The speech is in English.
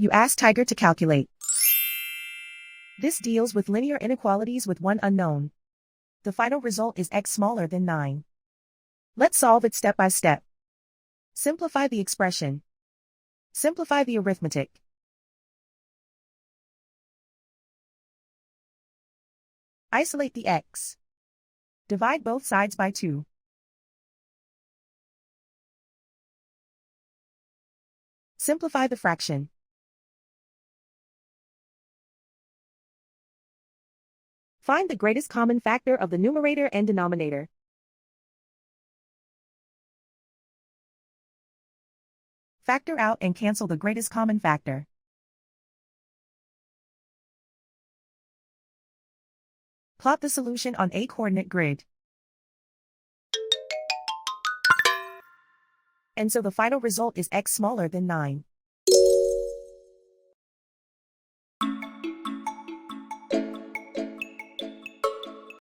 You ask Tiger to calculate. This deals with linear inequalities with one unknown. The final result is x smaller than 9. Let's solve it step by step. Simplify the expression. Simplify the arithmetic. Isolate the x. Divide both sides by 2. Simplify the fraction. Find the greatest common factor of the numerator and denominator. Factor out and cancel the greatest common factor. Plot the solution on a coordinate grid. And so the final result is x smaller than 9.